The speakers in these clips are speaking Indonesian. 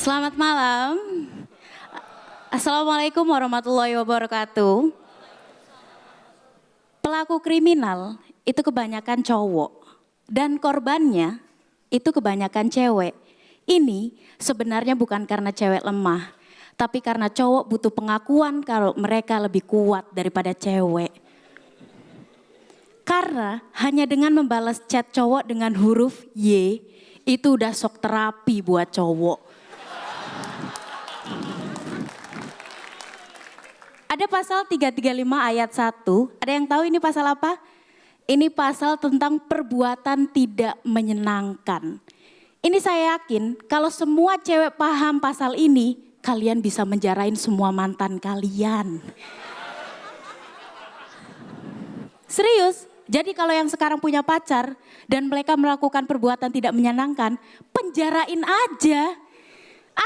Selamat malam. Assalamualaikum warahmatullahi wabarakatuh. Pelaku kriminal itu kebanyakan cowok dan korbannya itu kebanyakan cewek. Ini sebenarnya bukan karena cewek lemah, tapi karena cowok butuh pengakuan kalau mereka lebih kuat daripada cewek. Karena hanya dengan membalas chat cowok dengan huruf Y, itu udah shock terapi buat cowok. Ada pasal 335 ayat 1, ada yang tahu ini pasal apa? Ini pasal tentang perbuatan tidak menyenangkan. Ini saya yakin kalau semua cewek paham pasal ini, kalian bisa menjarain semua mantan kalian. Serius, jadi kalau yang sekarang punya pacar dan mereka melakukan perbuatan tidak menyenangkan, penjarain aja.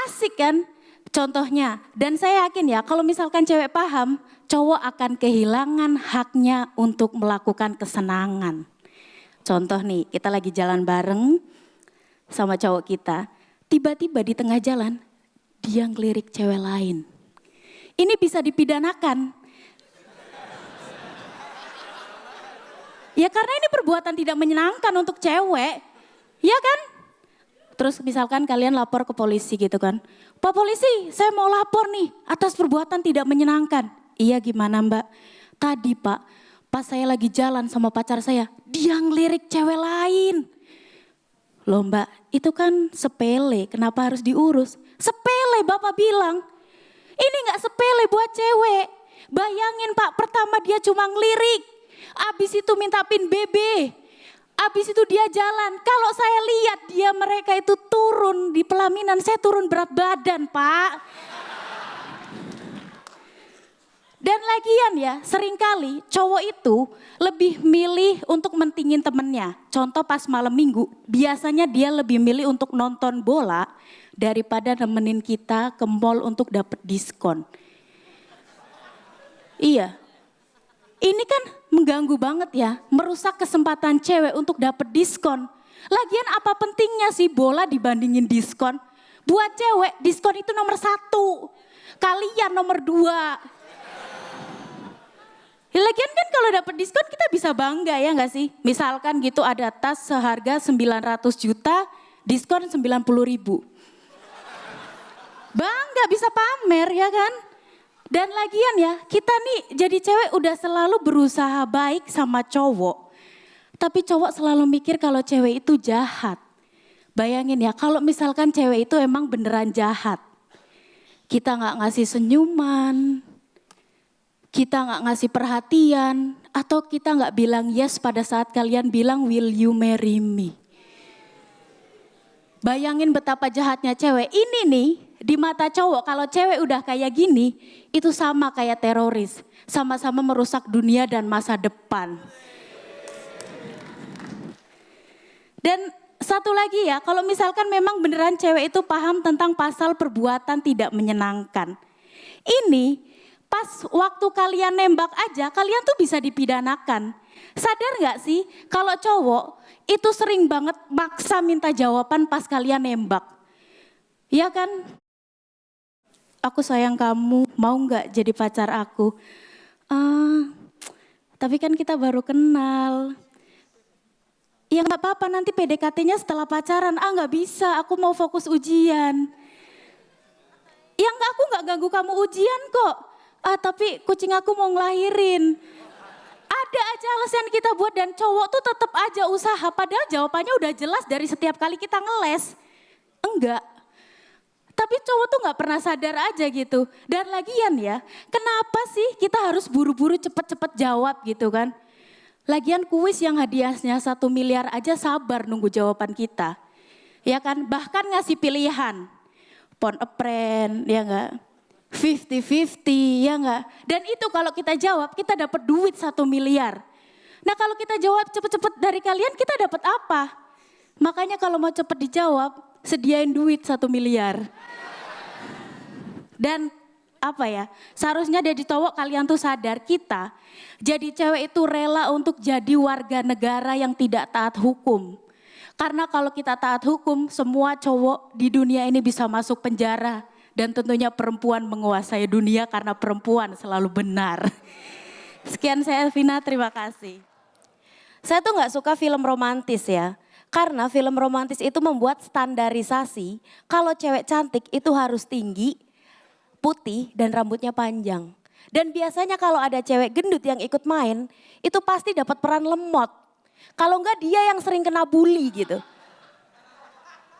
Asik kan? Contohnya, dan saya yakin ya kalau misalkan cewek paham, cowok akan kehilangan haknya untuk melakukan kesenangan. Contoh nih, kita lagi jalan bareng sama cowok kita, tiba-tiba di tengah jalan, dia ngelirik cewek lain. Ini bisa dipidanakan. Ya karena ini perbuatan tidak menyenangkan untuk cewek, ya kan? Terus misalkan kalian lapor ke polisi gitu kan. Pak polisi, saya mau lapor nih atas perbuatan tidak menyenangkan. Iya gimana mbak? Tadi pak, pas saya lagi jalan sama pacar saya, dia ngelirik cewek lain. Loh mbak, itu kan sepele, kenapa harus diurus? Sepele bapak bilang. Ini gak sepele buat cewek. Bayangin pak, pertama dia cuma ngelirik. Abis itu minta pin BB. Abis itu dia jalan, kalau saya lihat mereka itu turun di pelaminan, saya turun berat badan pak. Dan lagian ya, seringkali cowok itu lebih milih untuk mentingin temennya. Contoh pas malam minggu, biasanya dia lebih milih untuk nonton bola daripada nemenin kita ke mall untuk dapet diskon. Iya. Ini kan mengganggu banget ya, merusak kesempatan cewek untuk dapet diskon. Lagian apa pentingnya sih bola dibandingin diskon? Buat cewek diskon itu nomor 1, kalian nomor 2. Ya, lagian kan kalau dapet diskon kita bisa bangga ya gak sih? Misalkan gitu ada tas seharga 900 juta, diskon 90.000. Bangga bisa pamer ya kan? Dan lagian ya, kita nih jadi cewek udah selalu berusaha baik sama cowok. Tapi cowok selalu mikir kalau cewek itu jahat. Bayangin ya, kalau misalkan cewek itu emang beneran jahat. Kita gak ngasih senyuman, kita gak ngasih perhatian, atau kita gak bilang yes pada saat kalian bilang will you marry me. Bayangin betapa jahatnya cewek. Ini nih di mata cowok kalau cewek udah kayak gini itu sama kayak teroris. Sama-sama merusak dunia dan masa depan. Dan satu lagi ya, kalau misalkan memang beneran cewek itu paham tentang pasal perbuatan tidak menyenangkan. Ini pas waktu kalian nembak aja kalian tuh bisa dipidanakan. Sadar gak sih kalau cowok itu sering banget maksa minta jawaban pas kalian nembak. Ya kan? Aku sayang kamu, mau gak jadi pacar aku? Tapi kan kita baru kenal. Ya gak apa-apa nanti PDKT-nya setelah pacaran. Gak bisa, aku mau fokus ujian. Ya enggak, aku gak ganggu kamu ujian kok. Tapi kucing aku mau ngelahirin. Ada aja alasan kita buat dan cowok tuh tetap aja usaha. Padahal jawabannya udah jelas dari setiap kali kita ngeles. Enggak. Tapi cowok tuh gak pernah sadar aja gitu. Dan lagian ya, kenapa sih kita harus buru-buru cepet-cepet jawab gitu kan. Lagian kuis yang hadiahnya 1 miliar aja sabar nunggu jawaban kita. Ya kan, bahkan ngasih pilihan. Phone a friend, ya enggak. 50-50, ya enggak. Dan itu kalau kita jawab, kita dapat duit 1 miliar. Nah kalau kita jawab cepet-cepet dari kalian, kita dapat apa? Makanya kalau mau cepet dijawab, sediain duit 1 miliar. Dan apa ya, seharusnya dari cowok kalian tuh sadar kita jadi cewek itu rela untuk jadi warga negara yang tidak taat hukum. Karena kalau kita taat hukum, semua cowok di dunia ini bisa masuk penjara. Dan tentunya perempuan menguasai dunia karena perempuan selalu benar. Sekian saya Elvina, terima kasih. Saya tuh gak suka film romantis ya. Karena film romantis itu membuat standarisasi kalau cewek cantik itu harus tinggi, putih dan rambutnya panjang. Dan biasanya kalau ada cewek gendut yang ikut main, itu pasti dapat peran lemot. Kalau enggak dia yang sering kena bully gitu.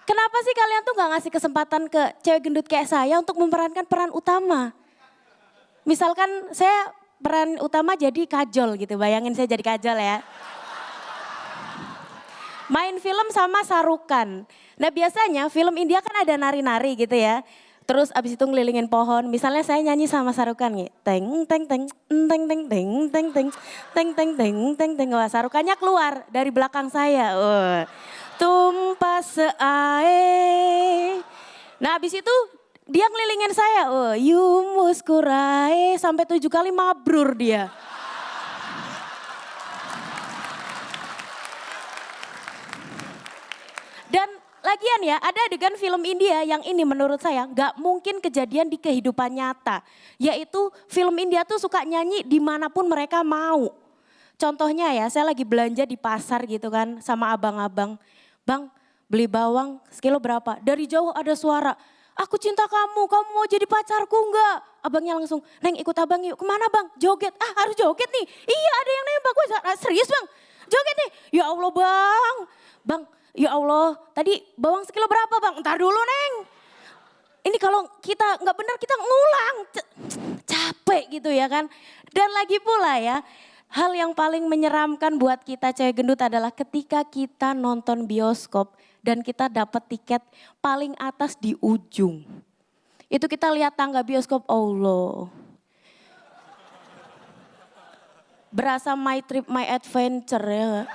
Kenapa sih kalian tuh gak ngasih kesempatan ke cewek gendut kayak saya untuk memerankan peran utama? Misalkan saya peran utama jadi kajol gitu, bayangin saya jadi kajol ya. Main film sama Sarukan. Nah biasanya film India kan ada nari-nari gitu ya. Terus abis itu ngelilingin pohon. Misalnya saya nyanyi sama Sarukan nih. Teng teng teng teng teng teng teng teng teng teng teng teng teng. Wah Sarukannya keluar dari belakang saya. Tumpah seae. Nah abis itu dia ngelilingin saya. Yumus kurai. Sampai 7 kali mabrur dia. Dan lagian ya ada adegan film India yang ini menurut saya gak mungkin kejadian di kehidupan nyata. Yaitu film India tuh suka nyanyi dimanapun mereka mau. Contohnya ya saya lagi belanja di pasar gitu kan sama abang-abang. Bang beli bawang sekilo berapa? Dari jauh ada suara. Aku cinta kamu, kamu mau jadi pacarku enggak? Abangnya langsung, Neng ikut abang yuk. Kemana bang? Joget. Ah harus joget nih. Iya ada yang nembak. Gue serius bang? Joget nih. Ya Allah bang. Bang. Ya Allah, tadi bawang sekilo berapa bang? Ntar dulu Neng. Ini kalau kita nggak benar kita ngulang. Capek gitu ya kan. Dan lagi pula ya, hal yang paling menyeramkan buat kita cewek gendut adalah ketika kita nonton bioskop dan kita dapat tiket paling atas di ujung. Itu kita lihat tangga bioskop, Allah. Berasa my trip, my adventure ya.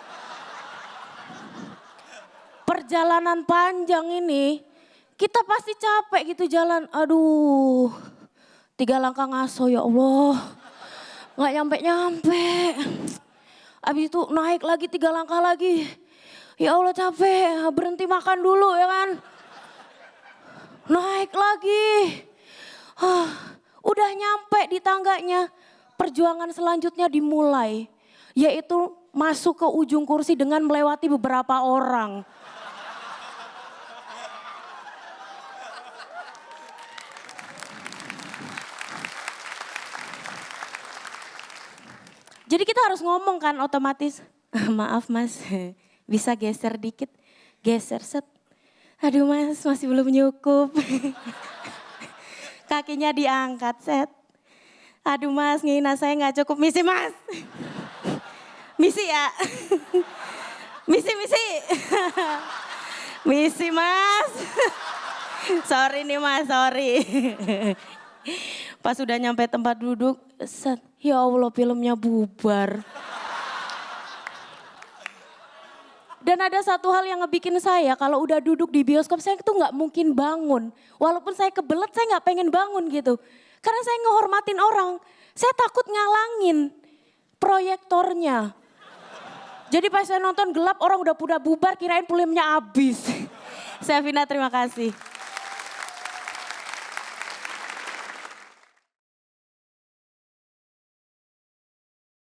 Perjalanan panjang ini, kita pasti capek gitu jalan. Aduh, 3 langkah ngaso ya Allah. Gak nyampe-nyampe. Abis itu naik lagi 3 langkah lagi. Ya Allah capek, berhenti makan dulu ya kan. Naik lagi. Udah nyampe di tangganya. Perjuangan selanjutnya dimulai. Yaitu masuk ke ujung kursi dengan melewati beberapa orang. Jadi kita harus ngomong kan otomatis, maaf mas bisa geser dikit, geser set. Aduh mas masih belum nyukup. Kakinya diangkat set. Aduh mas ngina saya gak cukup, misi mas. Misi ya. Misi. Misi mas. Sorry nih mas, sorry. Pas udah nyampe tempat duduk, set. Ya Allah filmnya bubar. Dan ada satu hal yang ngebikin saya kalau udah duduk di bioskop saya tuh gak mungkin bangun. Walaupun saya kebelet saya gak pengen bangun gitu. Karena saya ngehormatin orang. Saya takut ngalangin proyektornya. Jadi pas saya nonton gelap orang udah bubar kirain filmnya habis. Saya Vina terima kasih.